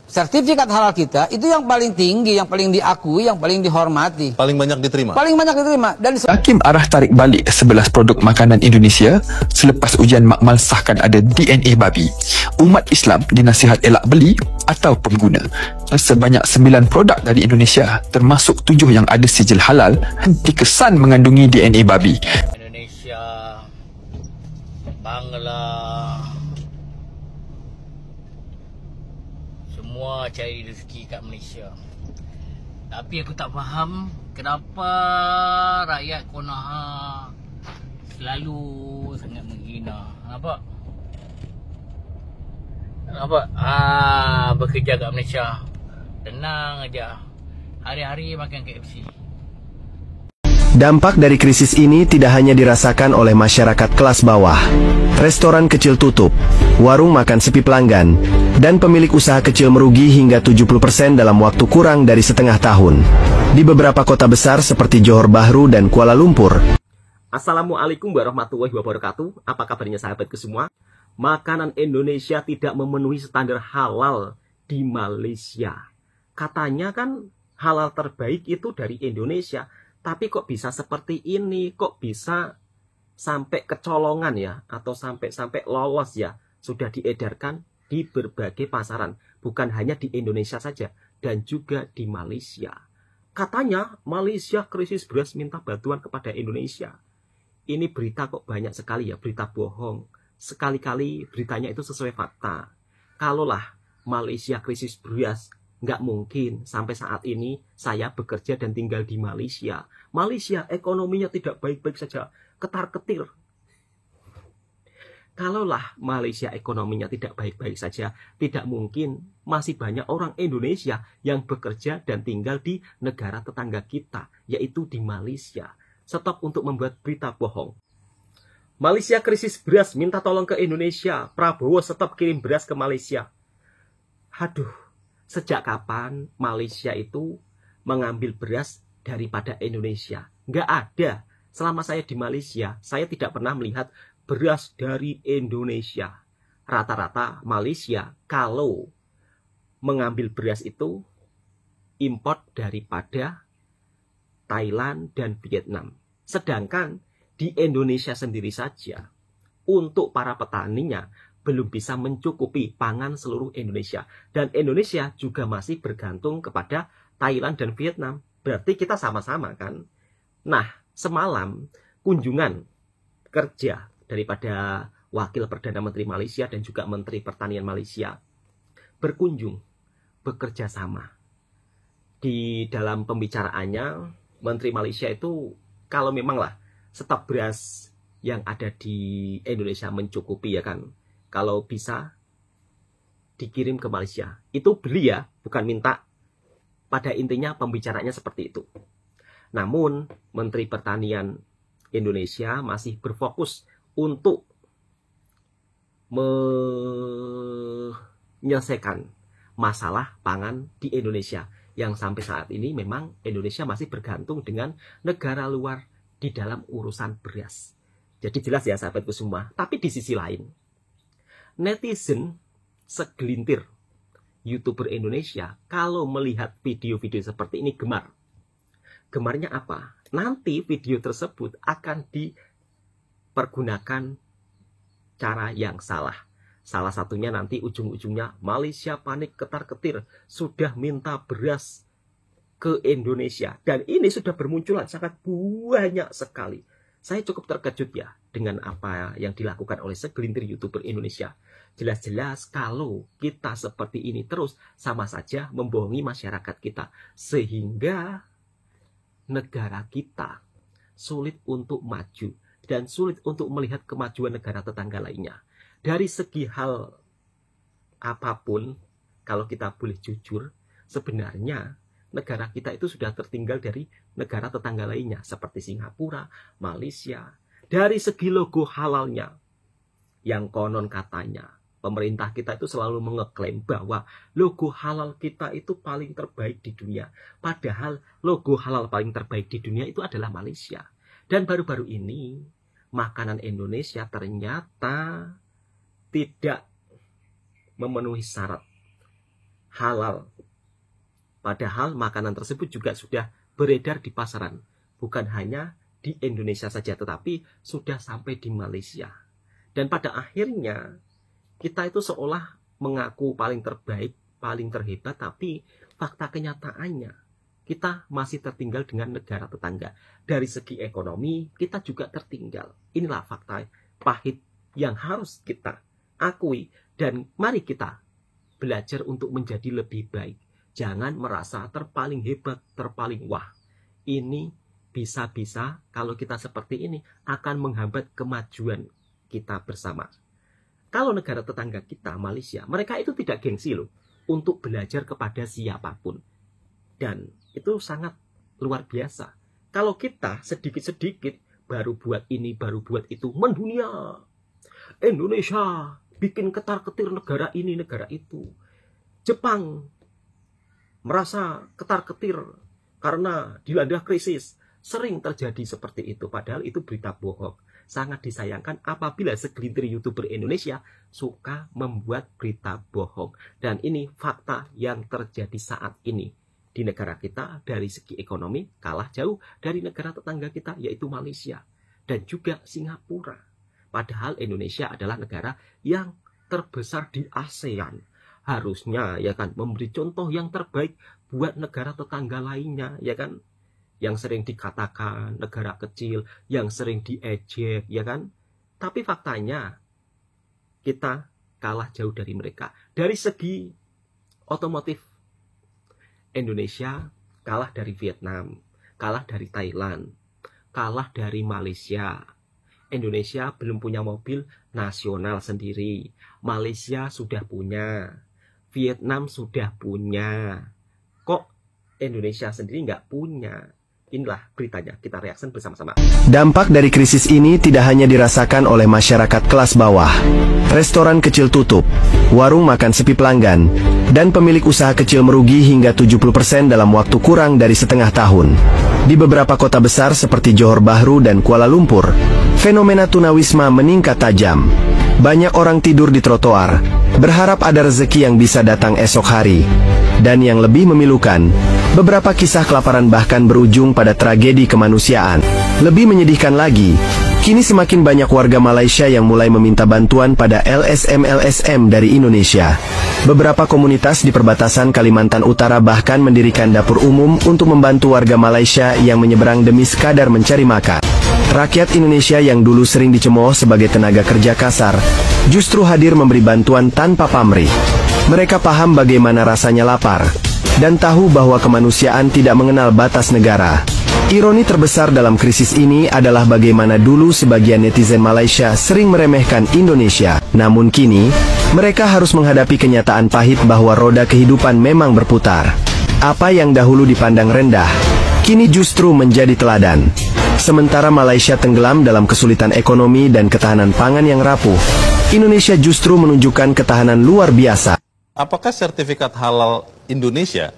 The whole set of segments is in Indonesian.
sertifikat halal kita itu yang paling tinggi, yang paling diakui, yang paling dihormati. Paling banyak diterima. Paling banyak diterima. Dan Hakim arah tarik balik 11 produk makanan Indonesia selepas ujian makmal sahkan ada DNA babi. Umat Islam dinasihat elak beli atau pengguna. Sebanyak 9 produk dari Indonesia termasuk 7 yang ada sijil halal dikesan mengandungi DNA babi. Indonesia, Bangla, semua cari rezeki kat Malaysia. Tapi aku tak faham kenapa rakyat Konoha selalu sangat menghina. Nampak? Bekerja kat Malaysia tenang aja. Hari-hari makan KFC. Dampak dari krisis ini tidak hanya dirasakan oleh masyarakat kelas bawah. Restoran kecil tutup, warung makan sepi pelanggan, dan pemilik usaha kecil merugi hingga 70% dalam waktu kurang dari setengah tahun. Di beberapa kota besar seperti Johor Bahru dan Kuala Lumpur. Assalamualaikum warahmatullahi wabarakatuh. Apa kabarnya sahabatku semua? Makanan Indonesia tidak memenuhi standar halal di Malaysia. Katanya kan halal terbaik itu dari Indonesia. Tapi kok bisa seperti ini? Kok bisa sampai kecolongan ya? Atau sampai lolos ya? Sudah diedarkan di berbagai pasaran. Bukan hanya di Indonesia saja. Dan juga di Malaysia. Katanya Malaysia krisis beras minta bantuan kepada Indonesia. Ini berita kok banyak sekali ya. Berita bohong. Sekali-kali beritanya itu sesuai fakta. Kalaulah Malaysia krisis beras, nggak mungkin sampai saat ini saya bekerja dan tinggal di Malaysia. Malaysia ekonominya tidak baik-baik saja, ketar-ketir. Kalaulah Malaysia ekonominya tidak baik-baik saja, tidak mungkin masih banyak orang Indonesia yang bekerja dan tinggal di negara tetangga kita, yaitu di Malaysia. Stop untuk membuat berita bohong. Malaysia krisis beras, minta tolong ke Indonesia. Prabowo stop kirim beras ke Malaysia. Aduh. Sejak kapan Malaysia itu mengambil beras daripada Indonesia? Nggak ada. Selama saya di Malaysia, saya tidak pernah melihat beras dari Indonesia. Rata-rata Malaysia kalau mengambil beras itu import daripada Thailand dan Vietnam. Sedangkan di Indonesia sendiri saja, untuk para petaninya, belum bisa mencukupi pangan seluruh Indonesia. Dan Indonesia juga masih bergantung kepada Thailand dan Vietnam. Berarti kita sama-sama kan? Nah, semalam kunjungan kerja daripada Wakil Perdana Menteri Malaysia dan juga Menteri Pertanian Malaysia berkunjung, bekerja sama. Di dalam pembicaraannya, Menteri Malaysia itu kalau memanglah stok beras yang ada di Indonesia mencukupi ya kan, kalau bisa dikirim ke Malaysia. Itu beli ya, bukan minta. Pada intinya pembicaranya seperti itu. Namun Menteri Pertanian Indonesia masih berfokus untuk menyelesaikan masalah pangan di Indonesia, yang sampai saat ini memang Indonesia masih bergantung dengan negara luar di dalam urusan beras. Jadi jelas ya sahabatku semua. Tapi di sisi lain, netizen segelintir YouTuber Indonesia kalau melihat video-video seperti ini gemar. Gemarnya apa? Nanti video tersebut akan dipergunakan cara yang salah. Salah satunya nanti ujung-ujungnya Malaysia panik ketar-ketir sudah minta beras ke Indonesia. Dan ini sudah bermunculan sangat banyak sekali. Saya cukup terkejut ya dengan apa yang dilakukan oleh segelintir YouTuber Indonesia. Jelas-jelas kalau kita seperti ini terus, sama saja membohongi masyarakat kita. Sehingga negara kita sulit untuk maju dan sulit untuk melihat kemajuan negara tetangga lainnya. Dari segi hal apapun, kalau kita boleh jujur, sebenarnya negara kita itu sudah tertinggal dari negara tetangga lainnya seperti Singapura, Malaysia. Dari segi logo halalnya, yang konon katanya pemerintah kita itu selalu mengeklaim bahwa logo halal kita itu paling terbaik di dunia. Padahal logo halal paling terbaik di dunia itu adalah Malaysia. Dan baru-baru ini makanan Indonesia ternyata tidak memenuhi syarat halal. Padahal makanan tersebut juga sudah beredar di pasaran. Bukan hanya di Indonesia saja, tetapi sudah sampai di Malaysia. Dan pada akhirnya, kita itu seolah mengaku paling terbaik, paling terhebat, tapi fakta kenyataannya, kita masih tertinggal dengan negara tetangga. Dari segi ekonomi, kita juga tertinggal. Inilah fakta pahit yang harus kita akui. Dan mari kita belajar untuk menjadi lebih baik. Jangan merasa terpaling hebat, terpaling wah. Ini bisa-bisa kalau kita seperti ini akan menghambat kemajuan kita bersama. Kalau negara tetangga kita, Malaysia, mereka itu tidak gengsi loh untuk belajar kepada siapapun. Dan itu sangat luar biasa. Kalau kita sedikit-sedikit baru buat ini, baru buat itu, mendunia. Indonesia bikin ketar-ketir negara ini, negara itu. Jepang merasa ketar-ketir karena dilanda krisis. Sering terjadi seperti itu, padahal itu berita bohong. Sangat disayangkan apabila segelintir YouTuber Indonesia suka membuat berita bohong. Dan ini fakta yang terjadi saat ini. Di negara kita dari segi ekonomi kalah jauh dari negara tetangga kita, yaitu Malaysia dan juga Singapura. Padahal Indonesia adalah negara yang terbesar di ASEAN. Harusnya ya kan memberi contoh yang terbaik buat negara tetangga lainnya, ya kan, yang sering dikatakan negara kecil, yang sering diejek, ya kan. Tapi faktanya kita kalah jauh dari mereka. Dari segi otomotif, Indonesia kalah dari Vietnam, kalah dari Thailand, kalah dari Malaysia. Indonesia belum punya mobil nasional sendiri. Malaysia sudah punya, Vietnam sudah punya. Kok Indonesia sendiri nggak punya? Inilah beritanya, kita reaksi bersama-sama. Dampak dari krisis ini tidak hanya dirasakan oleh masyarakat kelas bawah. Restoran kecil tutup, warung makan sepi pelanggan, dan pemilik usaha kecil merugi hingga 70% dalam waktu kurang dari setengah tahun. Di beberapa kota besar seperti Johor Bahru dan Kuala Lumpur, fenomena tunawisma meningkat tajam. Banyak orang tidur di trotoar, berharap ada rezeki yang bisa datang esok hari. Dan yang lebih memilukan, beberapa kisah kelaparan bahkan berujung pada tragedi kemanusiaan. Lebih menyedihkan lagi, kini semakin banyak warga Malaysia yang mulai meminta bantuan pada LSM-LSM dari Indonesia. Beberapa komunitas di perbatasan Kalimantan Utara bahkan mendirikan dapur umum untuk membantu warga Malaysia yang menyeberang demi sekadar mencari makan. Rakyat Indonesia yang dulu sering dicemooh sebagai tenaga kerja kasar, justru hadir memberi bantuan tanpa pamrih. Mereka paham bagaimana rasanya lapar, dan tahu bahwa kemanusiaan tidak mengenal batas negara. Ironi terbesar dalam krisis ini adalah bagaimana dulu sebagian netizen Malaysia sering meremehkan Indonesia. Namun kini, mereka harus menghadapi kenyataan pahit bahwa roda kehidupan memang berputar. Apa yang dahulu dipandang rendah, kini justru menjadi teladan. Sementara Malaysia tenggelam dalam kesulitan ekonomi dan ketahanan pangan yang rapuh, Indonesia justru menunjukkan ketahanan luar biasa. Apakah sertifikat halal Indonesia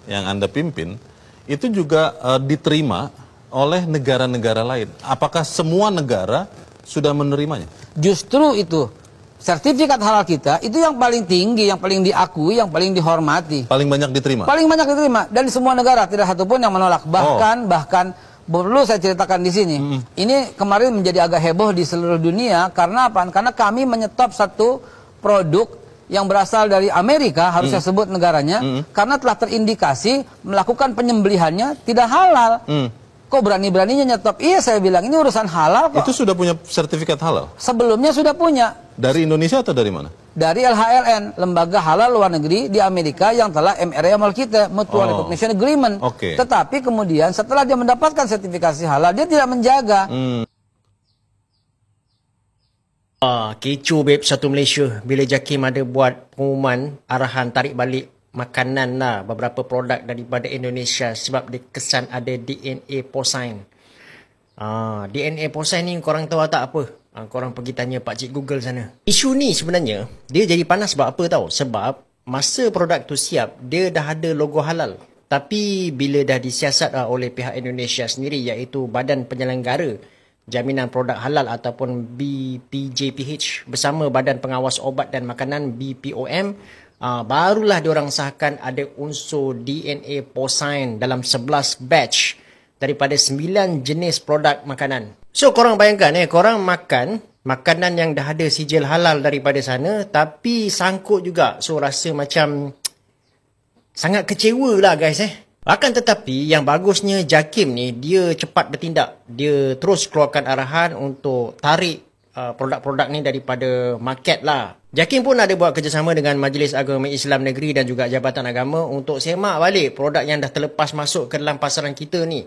yang Anda pimpin itu juga diterima oleh negara-negara lain? Apakah semua negara sudah menerimanya? Justru itu, sertifikat halal kita itu yang paling tinggi, yang paling diakui, yang paling dihormati. Paling banyak diterima? Paling banyak diterima, dan di semua negara, tidak satupun yang menolak. Bahkan perlu saya ceritakan di sini. Ini kemarin menjadi agak heboh di seluruh dunia, karena apa? Karena kami menyetop satu produk yang berasal dari Amerika, harus saya sebut negaranya, karena telah terindikasi melakukan penyembelihannya tidak halal. Kok berani-beraninya nyetop? Iya, saya bilang ini urusan halal kok. Itu sudah punya sertifikat halal? Sebelumnya sudah punya. Dari Indonesia atau dari mana? Dari LHRN, Lembaga Halal Luar Negeri di Amerika yang telah MRA sama kita, Mutual Recognition Agreement. Tetapi kemudian setelah dia mendapatkan sertifikasi halal, dia tidak menjaga. Kecoh beb satu Malaysia bila JAKIM ada buat pengumuman arahan tarik balik makanan lah beberapa produk daripada Indonesia sebab dia kesan ada DNA porcine. DNA porcine ni korang tahu tak apa? Korang pergi tanya Pak Cik Google sana. Isu ni sebenarnya dia jadi panas sebab apa tahu? Sebab masa produk tu siap dia dah ada logo halal. Tapi bila dah disiasat oleh pihak Indonesia sendiri iaitu Badan Penyelenggara Jaminan Produk Halal ataupun BPJPH bersama Badan Pengawas Obat dan Makanan BPOM, barulah diorang sahkan ada unsur DNA porcine dalam 11 batch daripada 9 jenis produk makanan. So korang bayangkan korang makan makanan yang dah ada sijil halal daripada sana, tapi sangkut juga. So rasa macam sangat kecewa lah guys. Akan tetapi yang bagusnya JAKIM ni, dia cepat bertindak. Dia terus keluarkan arahan untuk tarik produk-produk ni daripada market lah. JAKIM pun ada buat kerjasama dengan Majlis Agama Islam Negeri dan juga Jabatan Agama untuk semak balik produk yang dah terlepas masuk ke dalam pasaran kita ni.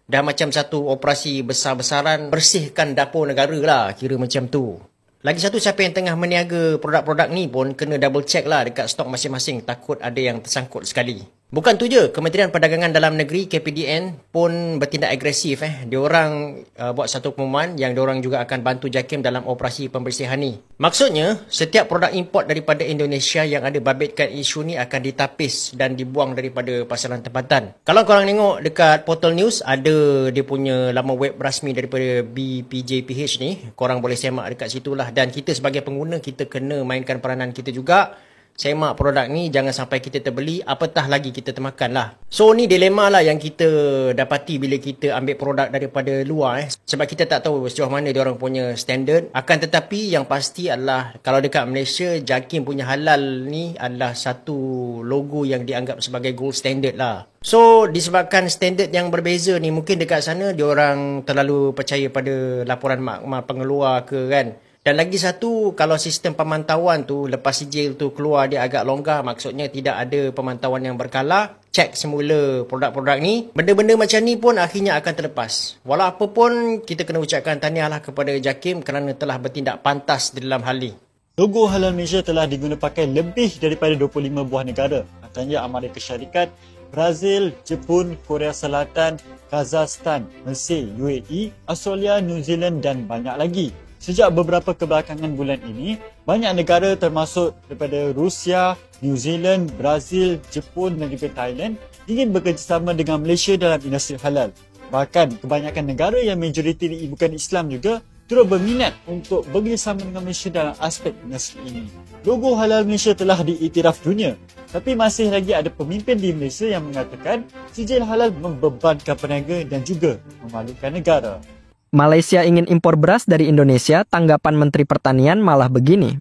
Dah macam satu operasi besar-besaran bersihkan dapur negara lah, kira macam tu. Lagi satu, siapa yang tengah meniaga produk-produk ni pun kena double check lah dekat stok masing-masing, takut ada yang tersangkut sekali. Bukan tu je, Kementerian Perdagangan Dalam Negeri KPDN pun bertindak agresif. Diorang buat satu pengumuman yang diorang juga akan bantu JAKIM dalam operasi pembersihan ni. Maksudnya, setiap produk import daripada Indonesia yang ada babitkan isu ni akan ditapis dan dibuang daripada pasaran tempatan. Kalau korang tengok dekat portal news, ada dia punya laman web rasmi daripada BPJPH ni. Korang boleh semak dekat situ lah. Dan kita sebagai pengguna, kita kena mainkan peranan kita juga. Semak produk ni, jangan sampai kita terbeli, apatah lagi kita termakan lah. So ni dilema lah yang kita dapati bila kita ambil produk daripada luar. Sebab kita tak tahu sejauh mana diorang punya standard. Akan tetapi yang pasti adalah, kalau dekat Malaysia, JAKIM punya halal ni adalah satu logo yang dianggap sebagai gold standard lah. So disebabkan standard yang berbeza ni, mungkin dekat sana diorang terlalu percaya pada laporan makmal pengeluar ke kan. Dan lagi satu, kalau sistem pemantauan tu lepas sijil tu keluar dia agak longgar, maksudnya tidak ada pemantauan yang berkala, cek semula produk-produk ni, benda-benda macam ni pun akhirnya akan terlepas. Walau apa pun, kita kena ucapkan tahniahlah kepada JAKIM kerana telah bertindak pantas di dalam hal ni. Logo Halal Malaysia telah diguna pakai lebih daripada 25 buah negara, antaranya Amerika Syarikat, Brazil, Jepun, Korea Selatan, Kazakhstan, Mesir, UAE, Australia, New Zealand dan banyak lagi. Sejak beberapa kebelakangan bulan ini, banyak negara termasuk daripada Rusia, New Zealand, Brazil, Jepun dan juga Thailand ingin bekerjasama dengan Malaysia dalam industri halal. Bahkan kebanyakan negara yang majoriti bukan Islam juga turut berminat untuk bekerjasama dengan Malaysia dalam aspek industri ini. Logo Halal Malaysia telah diiktiraf dunia, tapi masih lagi ada pemimpin di Malaysia yang mengatakan sijil halal membebankan peniaga dan juga memalukan negara. Malaysia ingin impor beras dari Indonesia, tanggapan Menteri Pertanian malah begini.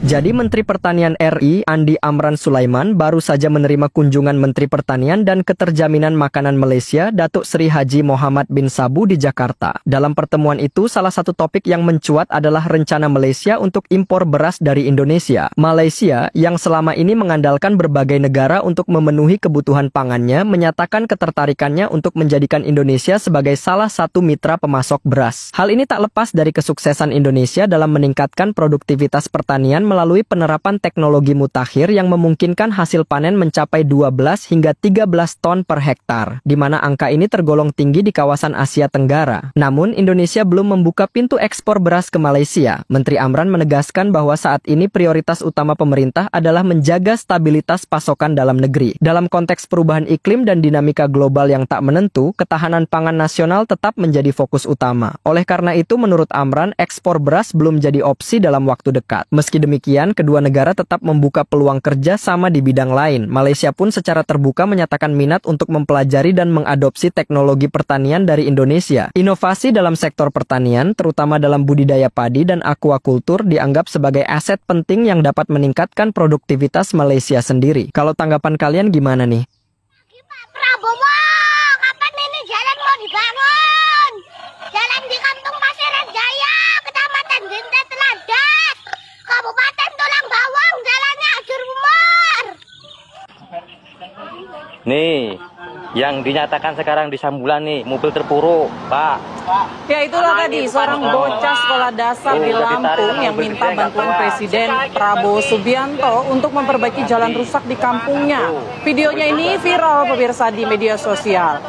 Jadi Menteri Pertanian RI Andi Amran Sulaiman baru saja menerima kunjungan Menteri Pertanian dan Keterjaminan Makanan Malaysia Datuk Seri Haji Mohamad bin Sabu di Jakarta. Dalam pertemuan itu, salah satu topik yang mencuat adalah rencana Malaysia untuk impor beras dari Indonesia. Malaysia yang selama ini mengandalkan berbagai negara untuk memenuhi kebutuhan pangannya menyatakan ketertarikannya untuk menjadikan Indonesia sebagai salah satu mitra pemasok beras. Hal ini tak lepas dari kesuksesan Indonesia dalam meningkatkan produktivitas pertanian melalui penerapan teknologi mutakhir yang memungkinkan hasil panen mencapai 12 hingga 13 ton per hektar, di mana angka ini tergolong tinggi di kawasan Asia Tenggara. Namun, Indonesia belum membuka pintu ekspor beras ke Malaysia. Menteri Amran menegaskan bahwa saat ini prioritas utama pemerintah adalah menjaga stabilitas pasokan dalam negeri. Dalam konteks perubahan iklim dan dinamika global yang tak menentu, ketahanan pangan nasional tetap menjadi fokus utama. Oleh karena itu, menurut Amran, ekspor beras belum jadi opsi dalam waktu dekat. Meski demikian, kedua negara tetap membuka peluang kerja sama di bidang lain. Malaysia pun secara terbuka menyatakan minat untuk mempelajari dan mengadopsi teknologi pertanian dari Indonesia. Inovasi dalam sektor pertanian, terutama dalam budidaya padi dan aquakultur, dianggap sebagai aset penting yang dapat meningkatkan produktivitas Malaysia sendiri. Kalau tanggapan kalian gimana nih? Pak Prabowo, kapan ini jalan mau dibangun? Jalan di Kampung Pasiran Jaya, Kecamatan Dintet Teladan, Kabupaten Tulang Bawang, jalannya Ajur Umur. Nih, yang dinyatakan sekarang di Sambulan nih, mobil terpuruk, Pak. Ya itulah tadi, seorang bocah sekolah dasar di Lampung yang minta bantuan Presiden Prabowo Subianto untuk memperbaiki jalan rusak di kampungnya. Videonya ini viral pemirsa di media sosial.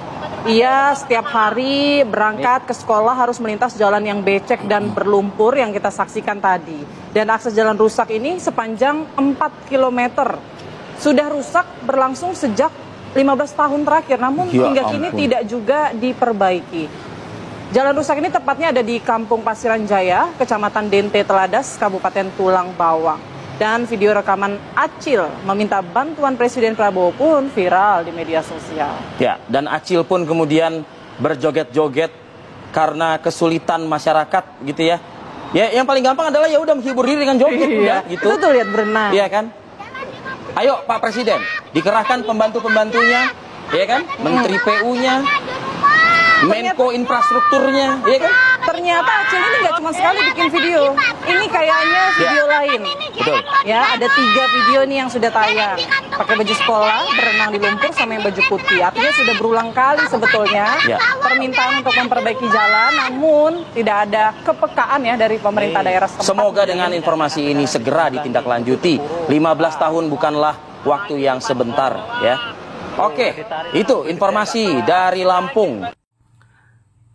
Ia setiap hari berangkat ke sekolah harus melintas jalan yang becek dan berlumpur yang kita saksikan tadi. Dan akses jalan rusak ini sepanjang 4 km. Sudah rusak berlangsung sejak 15 tahun terakhir, namun hingga kini tidak juga diperbaiki. Jalan rusak ini tepatnya ada di Kampung Pasiran Jaya, Kecamatan Dente Teladas, Kabupaten Tulang Bawang. Dan video rekaman Acil meminta bantuan Presiden Prabowo pun viral di media sosial. Ya, dan Acil pun kemudian berjoget-joget karena kesulitan masyarakat gitu ya. Ya, yang paling gampang adalah ya udah menghibur diri dengan joget udah gitu. Itu tuh lihat berenang. Iya kan? Ayo Pak Presiden, dikerahkan pembantu-pembantunya, ya kan? Menteri PU-nya, Menko Infrastrukturnya, ya kan? Ternyata Acil ini nggak cuma sekali bikin video. Ini kayaknya video lain. Betul. Ya, ada 3 video nih yang sudah tayang. Pakai baju sekolah, berenang di lumpur sama yang baju putih. Artinya sudah berulang kali sebetulnya permintaan untuk memperbaiki jalan, namun tidak ada kepekaan ya dari pemerintah daerah setempat. Semoga dengan informasi ini segera ditindaklanjuti. 15 tahun bukanlah waktu yang sebentar ya. Oke, itu informasi dari Lampung.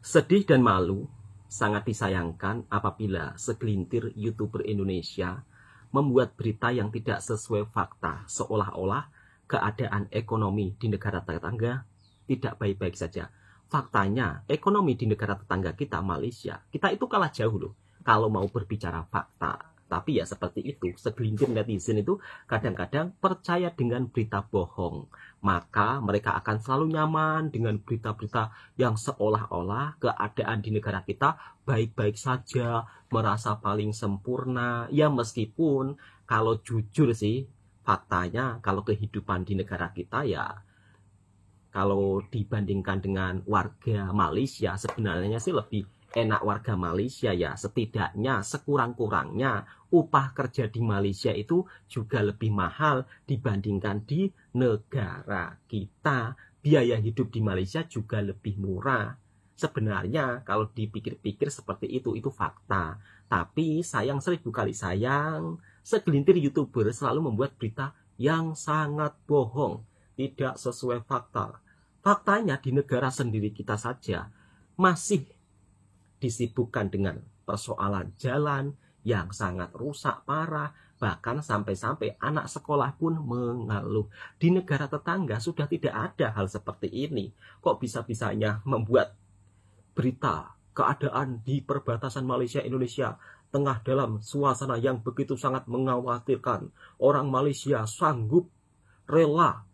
Sedih dan malu, sangat disayangkan apabila segelintir YouTuber Indonesia membuat berita yang tidak sesuai fakta, seolah-olah keadaan ekonomi di negara tetangga tidak baik-baik saja. Faktanya, ekonomi di negara tetangga kita, Malaysia, kita itu kalah jauh loh kalau mau berbicara fakta. Tapi ya seperti itu, segelintir netizen itu kadang-kadang percaya dengan berita bohong. Maka mereka akan selalu nyaman dengan berita-berita yang seolah-olah keadaan di negara kita baik-baik saja, merasa paling sempurna. Ya meskipun kalau jujur sih, faktanya kalau kehidupan di negara kita ya, kalau dibandingkan dengan warga Malaysia sebenarnya sih lebih enak warga Malaysia ya. Setidaknya sekurang-kurangnya upah kerja di Malaysia itu juga lebih mahal dibandingkan di negara kita. Biaya hidup di Malaysia juga lebih murah. Sebenarnya kalau dipikir-pikir seperti itu fakta. Tapi sayang 1000 kali sayang, segelintir YouTuber selalu membuat berita yang sangat bohong, tidak sesuai fakta. Faktanya di negara sendiri kita saja masih disibukkan dengan persoalan jalan yang sangat rusak parah, bahkan sampai-sampai anak sekolah pun mengeluh. Di negara tetangga sudah tidak ada hal seperti ini. Kok bisa-bisanya membuat berita keadaan di perbatasan Malaysia-Indonesia tengah dalam suasana yang begitu sangat mengkhawatirkan. Orang Malaysia sanggup rela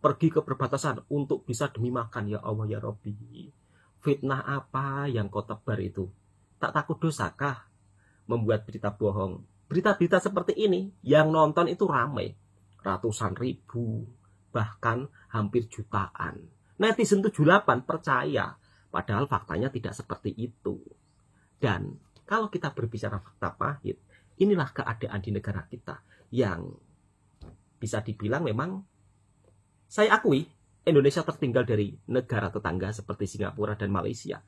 pergi ke perbatasan untuk bisa demi makan. Ya Allah ya Rabbi. Fitnah apa yang kau tebar itu? Tak takut dosakah membuat berita bohong? Berita-berita seperti ini yang nonton itu ramai. Ratusan ribu, bahkan hampir jutaan. Netizen 78 percaya, padahal faktanya tidak seperti itu. Dan kalau kita berbicara fakta pahit, inilah keadaan di negara kita yang bisa dibilang memang, saya akui, Indonesia tertinggal dari negara tetangga seperti Singapura dan Malaysia.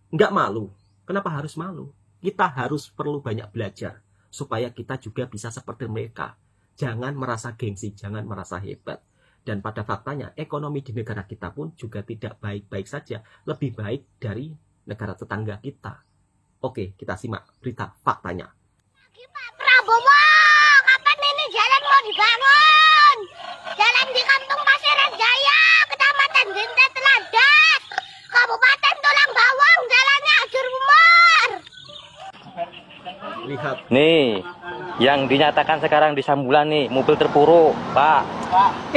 Nggak malu. Kenapa harus malu? Kita harus perlu banyak belajar supaya kita juga bisa seperti mereka. Jangan merasa gengsi, jangan merasa hebat. Dan pada faktanya, ekonomi di negara kita pun juga tidak baik-baik saja. Lebih baik dari negara tetangga kita. Oke, kita simak berita faktanya. Pak Prabowo, kapan ini jalan mau dibangun? Jalan di Kampung Pasir Jaya, Kecamatan Genta Teladas, Kabupaten Tulang Bawang, jalannya hancur umur. Lihat. Nih, yang dinyatakan sekarang di Sambulan nih, mobil terpuruk, Pak.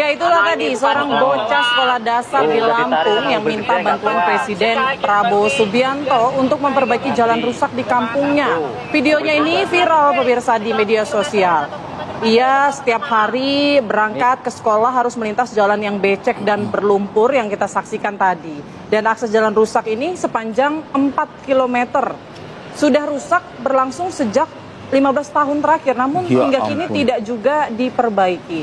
Ya itulah tadi seorang bocah sekolah dasar di Lampung yang minta bantuan Presiden Prabowo Subianto untuk memperbaiki jalan rusak di kampungnya. Videonya ini viral pemirsa di media sosial. Ia setiap hari berangkat ke sekolah harus melintas jalan yang becek dan berlumpur yang kita saksikan tadi. Dan akses jalan rusak ini sepanjang 4 km. Sudah rusak berlangsung sejak 15 tahun terakhir, namun hingga kini tidak juga diperbaiki.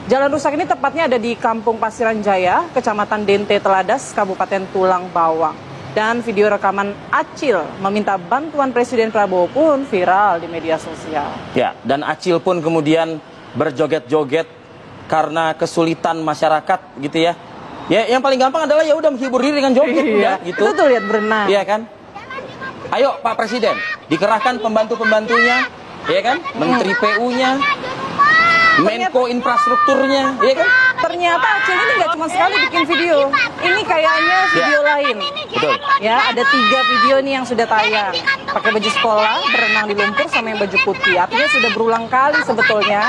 Jalan rusak ini tepatnya ada di Kampung Pasiran Jaya, Kecamatan Dente Teladas, Kabupaten Tulang Bawang. Dan video rekaman Acil meminta bantuan Presiden Prabowo pun viral di media sosial. Ya, dan Acil pun kemudian berjoget-joget karena kesulitan masyarakat gitu ya. Ya, yang paling gampang adalah ya udah menghibur diri dengan joget udah gitu. Itu tuh lihat berenang. Iya kan? Ayo Pak Presiden, dikerahkan pembantu-pembantunya, ya kan? Menteri PU-nya, Menko Infrastrukturnya, ya kan? ternyata Acil ini nggak cuma sekali bikin video. Ini kayaknya video lain. Betul. Ya, ada 3 video nih yang sudah tayang. Pakai baju sekolah, berenang di lumpur sama yang baju putih. Artinya sudah berulang kali sebetulnya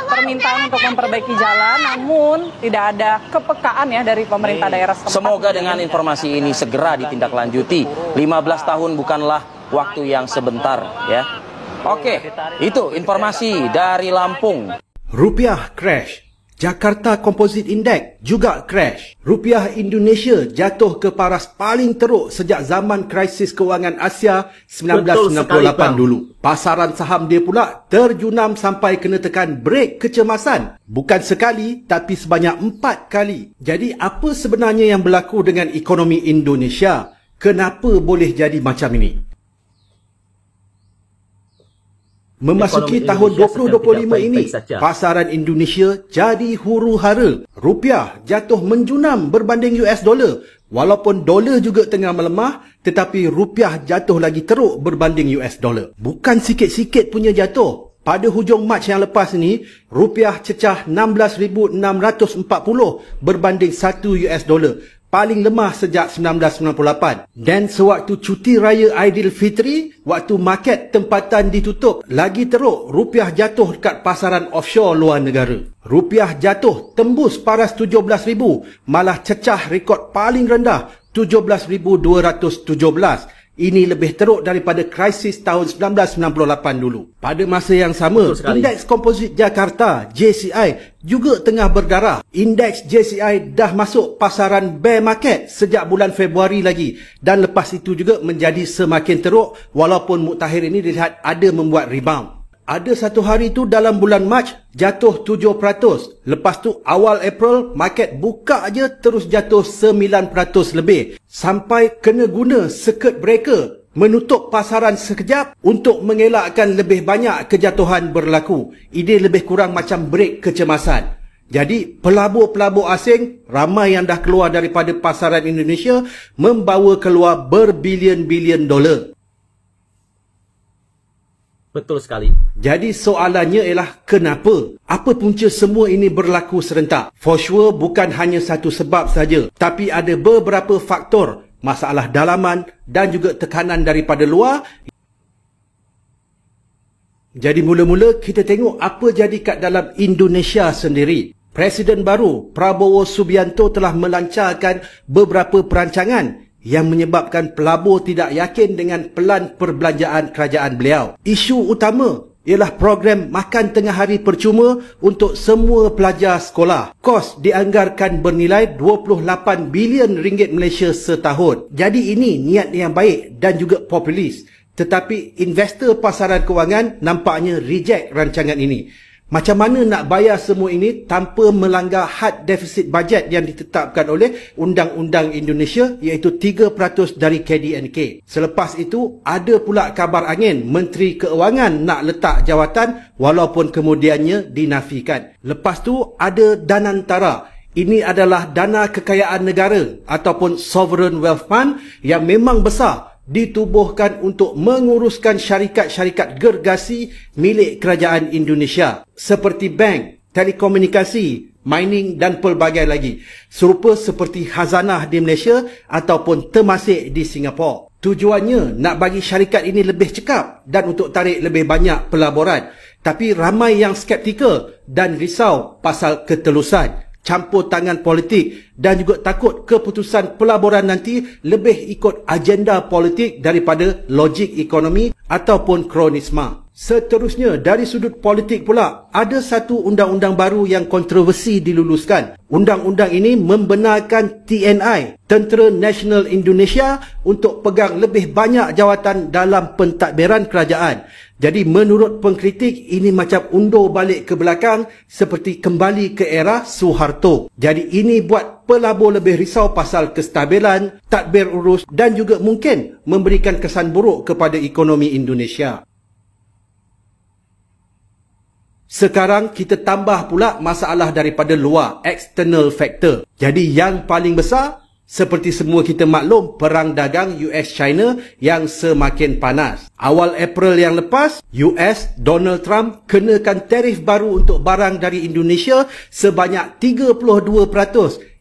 permintaan untuk memperbaiki jalan, namun tidak ada kepekaan ya dari pemerintah daerah setempat. Semoga dengan informasi ini segera ditindaklanjuti. 15 tahun bukanlah waktu yang sebentar ya. Oke, itu informasi dari Lampung. Rupiah crash. Jakarta Composite Index juga crash. Rupiah Indonesia jatuh ke paras paling teruk sejak zaman krisis kewangan Asia 1998 dulu. Pasaran saham dia pula terjunam sampai kena tekan break kecemasan. Bukan sekali, tapi sebanyak 4 kali. Jadi apa sebenarnya yang berlaku dengan ekonomi Indonesia? Kenapa boleh jadi macam ini? Memasuki tahun 2025 ini, pasaran Indonesia jadi huru-hara. Rupiah jatuh menjunam berbanding US dollar. Walaupun dolar juga tengah melemah, tetapi rupiah jatuh lagi teruk berbanding US dollar. Bukan sikit-sikit punya jatuh. Pada hujung Mac yang lepas ni, rupiah cecah 16,640 berbanding 1 US dollar. Paling lemah sejak 1998. Dan sewaktu cuti raya Aidilfitri, waktu market tempatan ditutup, lagi teruk rupiah jatuh dekat pasaran offshore luar negara. Rupiah jatuh tembus paras 17,000, malah cecah rekod paling rendah 17,217. Ini lebih teruk daripada krisis tahun 1998 dulu. Pada masa yang sama, Indeks Komposit Jakarta, JCI, juga tengah berdarah. Indeks JCI dah masuk pasaran bear market sejak bulan Februari lagi. Dan lepas itu juga menjadi semakin teruk walaupun muktakhir ini dilihat ada membuat rebound. Ada satu hari tu dalam bulan Mac jatuh 7%. Lepas tu awal April market buka aja terus jatuh 9% lebih. Sampai kena guna circuit breaker menutup pasaran sekejap untuk mengelakkan lebih banyak kejatuhan berlaku. Ini lebih kurang macam break kecemasan. Jadi pelabur-pelabur asing ramai yang dah keluar daripada pasaran Indonesia membawa keluar berbilion-bilion dolar. Betul sekali. Jadi soalannya ialah kenapa? Apa punca semua ini berlaku serentak? For sure bukan hanya satu sebab saja, tapi ada beberapa faktor, masalah dalaman dan juga tekanan daripada luar. Jadi mula-mula kita tengok apa jadi kat dalam Indonesia sendiri. Presiden baru Prabowo Subianto telah melancarkan beberapa perancangan yang menyebabkan pelabur tidak yakin dengan pelan perbelanjaan kerajaan beliau. Isu utama ialah program makan tengah hari percuma untuk semua pelajar sekolah. Kos dianggarkan bernilai 28 bilion ringgit Malaysia setahun. Jadi ini niat yang baik dan juga populis. Tetapi investor pasaran kewangan nampaknya reject rancangan ini. Macam mana nak bayar semua ini tanpa melanggar had defisit bajet yang ditetapkan oleh Undang-Undang Indonesia iaitu 3% dari KDNK. Selepas itu, ada pula kabar angin Menteri Keuangan nak letak jawatan walaupun kemudiannya dinafikan. Lepas tu, ada Danantara. Ini adalah dana kekayaan negara ataupun Sovereign Wealth Fund yang memang besar. Ditubuhkan untuk menguruskan syarikat-syarikat gergasi milik kerajaan Indonesia seperti bank, telekomunikasi, mining dan pelbagai lagi. Serupa seperti khazanah di Malaysia ataupun Temasek di Singapura. Tujuannya nak bagi syarikat ini lebih cekap dan untuk tarik lebih banyak pelaburan. Tapi ramai yang skeptikal dan risau pasal ketelusan, campur tangan politik dan juga takut keputusan pelaburan nanti lebih ikut agenda politik daripada logik ekonomi ataupun kronisma. Seterusnya, dari sudut politik pula, ada satu undang-undang baru yang kontroversi diluluskan. Undang-undang ini membenarkan TNI, Tentera Nasional Indonesia, untuk pegang lebih banyak jawatan dalam pentadbiran kerajaan. Jadi menurut pengkritik, ini macam undur balik ke belakang seperti kembali ke era Suharto. Jadi ini buat pelabur lebih risau pasal kestabilan, tadbir urus dan juga mungkin memberikan kesan buruk kepada ekonomi Indonesia. Sekarang kita tambah pula masalah daripada luar, external factor. Jadi yang paling besar, Seperti semua kita maklum, perang dagang US-China yang semakin panas. Awal April yang lepas, US Donald Trump kenakan tarif baru untuk barang dari Indonesia sebanyak 32%.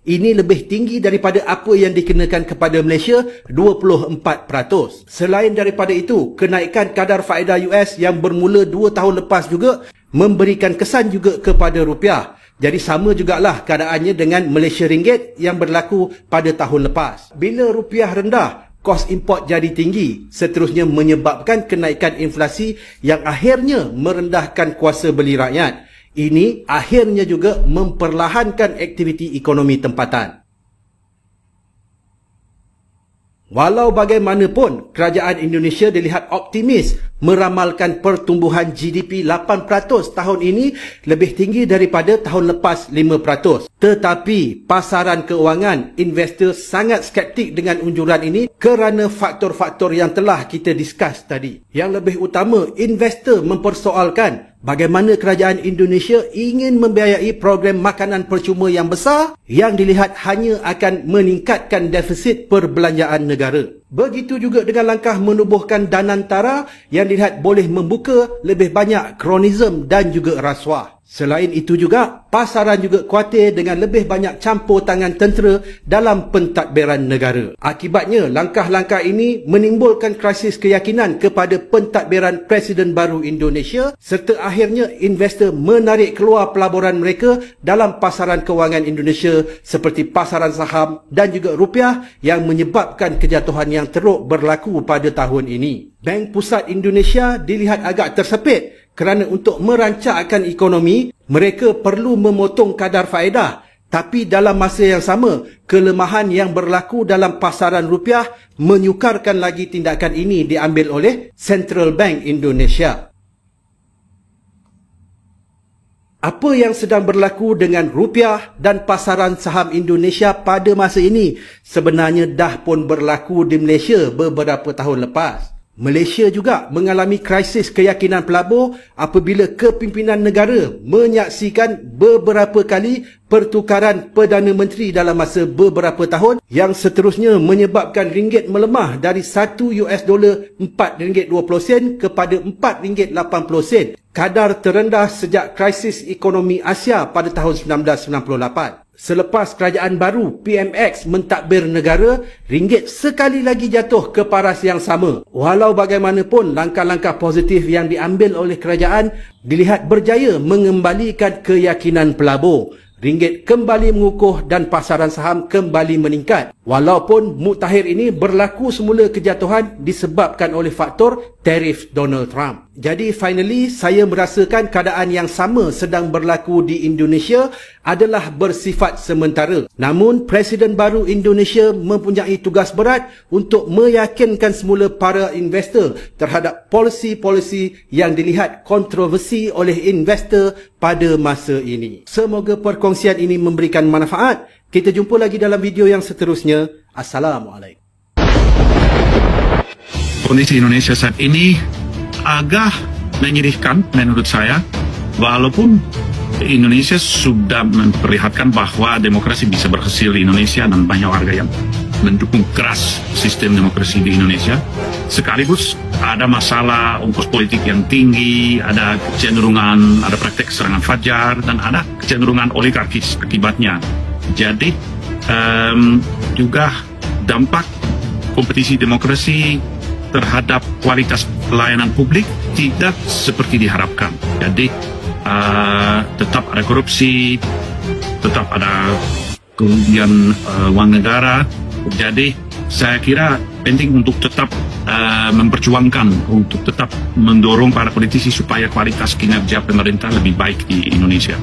Ini lebih tinggi daripada apa yang dikenakan kepada Malaysia, 24%. Selain daripada itu, kenaikan kadar faedah US yang bermula 2 tahun lepas juga memberikan kesan juga kepada rupiah. Jadi sama jugalah keadaannya dengan Malaysia Ringgit yang berlaku pada tahun lepas. Bila rupiah rendah, kos import jadi tinggi, seterusnya menyebabkan kenaikan inflasi yang akhirnya merendahkan kuasa beli rakyat. Ini akhirnya juga memperlahankan aktiviti ekonomi tempatan. Walau bagaimanapun, kerajaan Indonesia dilihat optimis meramalkan pertumbuhan GDP 8% tahun ini lebih tinggi daripada tahun lepas 5%. Tetapi pasaran keuangan, investor sangat skeptik dengan unjuran ini kerana faktor-faktor yang telah kita discuss tadi. Yang lebih utama, investor mempersoalkan bagaimana kerajaan Indonesia ingin membiayai program makanan percuma yang besar yang dilihat hanya akan meningkatkan defisit perbelanjaan negara. Begitu juga dengan langkah menubuhkan Danantara yang dilihat boleh membuka lebih banyak kronisme dan juga rasuah. Selain itu juga, pasaran juga khawatir dengan lebih banyak campur tangan tentera dalam pentadbiran negara. Akibatnya, langkah-langkah ini menimbulkan krisis keyakinan kepada pentadbiran Presiden baru Indonesia serta akhirnya investor menarik keluar pelaburan mereka dalam pasaran kewangan Indonesia seperti pasaran saham dan juga rupiah yang menyebabkan kejatuhan yang teruk berlaku pada tahun ini. Bank Pusat Indonesia dilihat agak tersepit kerana untuk merancangkan ekonomi, mereka perlu memotong kadar faedah. Tapi dalam masa yang sama, kelemahan yang berlaku dalam pasaran rupiah menyukarkan lagi tindakan ini diambil oleh Central Bank Indonesia. Apa yang sedang berlaku dengan rupiah dan pasaran saham Indonesia pada masa ini sebenarnya dah pun berlaku di Malaysia beberapa tahun lepas. Malaysia juga mengalami krisis keyakinan pelabur apabila kepimpinan negara menyaksikan beberapa kali pertukaran Perdana Menteri dalam masa beberapa tahun yang seterusnya menyebabkan ringgit melemah dari $1 RM4.20 kepada RM4.80, kadar terendah sejak krisis ekonomi Asia pada tahun 1998. Selepas kerajaan baru PMX mentadbir negara, ringgit sekali lagi jatuh ke paras yang sama. Walau bagaimanapun, langkah-langkah positif yang diambil oleh kerajaan dilihat berjaya mengembalikan keyakinan pelabur. Ringgit kembali mengukuh dan pasaran saham kembali meningkat. Walaupun muktakhir ini berlaku semula kejatuhan disebabkan oleh faktor tarif Donald Trump. Jadi finally, saya merasakan keadaan yang sama sedang berlaku di Indonesia adalah bersifat sementara. Namun, Presiden baru Indonesia mempunyai tugas berat untuk meyakinkan semula para investor terhadap polisi-polisi yang dilihat kontroversi oleh investor pada masa ini. Semoga perkongsian ini memberikan manfaat. Kita jumpa lagi dalam video yang seterusnya. Assalamualaikum. Kondisi Indonesia saat ini agak menyedihkan menurut saya, walaupun Indonesia sudah memperlihatkan bahwa demokrasi bisa berhasil di Indonesia dan banyak warga yang mendukung keras sistem demokrasi di Indonesia. Sekaligus ada masalah ongkos politik yang tinggi, ada kecenderungan, ada praktek serangan fajar, dan ada kecenderungan oligarkis akibatnya. Jadi juga dampak kompetisi demokrasi terhadap kualitas pelayanan publik tidak seperti diharapkan. Jadi tetap ada korupsi, tetap ada kerugian uang negara. Jadi saya kira penting untuk tetap memperjuangkan, untuk tetap mendorong para politisi supaya kualitas kinerja pemerintah lebih baik di Indonesia.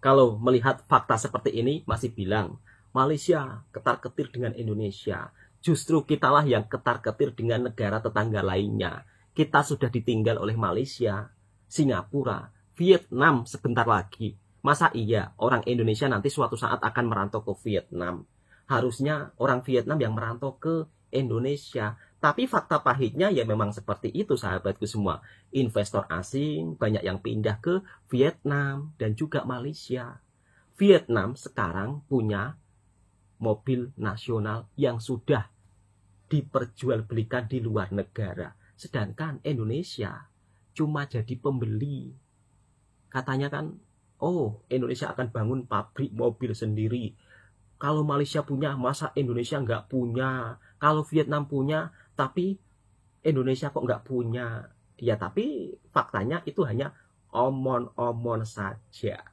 Kalau melihat fakta seperti ini masih bilang Malaysia ketar-ketir dengan Indonesia. Justru kitalah yang ketar-ketir dengan negara tetangga lainnya. Kita sudah ditinggal oleh Malaysia, Singapura, Vietnam sebentar lagi. Masa iya orang Indonesia nanti suatu saat akan merantau ke Vietnam? Harusnya orang Vietnam yang merantau ke Indonesia. Tapi fakta pahitnya ya memang seperti itu sahabatku semua. Investor asing banyak yang pindah ke Vietnam dan juga Malaysia. Vietnam sekarang punya mobil nasional yang sudah diperjualbelikan di luar negara. Sedangkan Indonesia cuma jadi pembeli. Katanya kan, oh Indonesia akan bangun pabrik mobil sendiri. Kalau Malaysia punya, masa Indonesia nggak punya? Kalau Vietnam punya, tapi Indonesia kok nggak punya? Ya tapi faktanya itu hanya omon-omon saja.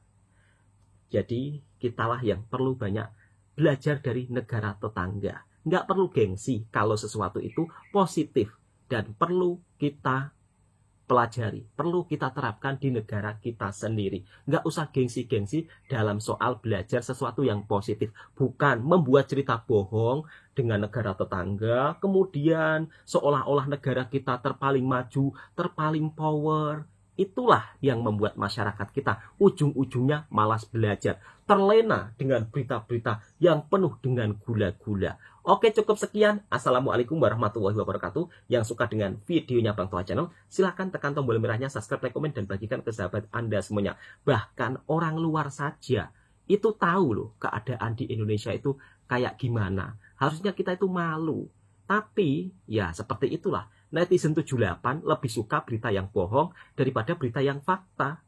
Jadi kitalah yang perlu banyak belajar dari negara tetangga. Nggak perlu gengsi kalau sesuatu itu positif dan perlu kita pelajari, perlu kita terapkan di negara kita sendiri. Nggak usah gengsi-gengsi dalam soal belajar sesuatu yang positif. Bukan membuat cerita bohong dengan negara tetangga, kemudian seolah-olah negara kita terpaling maju, terpaling power. Itulah yang membuat masyarakat kita ujung-ujungnya malas belajar, terlena dengan berita-berita yang penuh dengan gula-gula. Oke, cukup sekian. Assalamualaikum warahmatullahi wabarakatuh. Yang suka dengan videonya Bang Toha Channel, silahkan tekan tombol merahnya, subscribe, like, komen, dan bagikan ke sahabat Anda semuanya. Bahkan orang luar saja itu tahu loh keadaan di Indonesia itu kayak gimana. Harusnya kita itu malu. Tapi ya seperti itulah. Netizen 78 lebih suka berita yang bohong daripada berita yang fakta.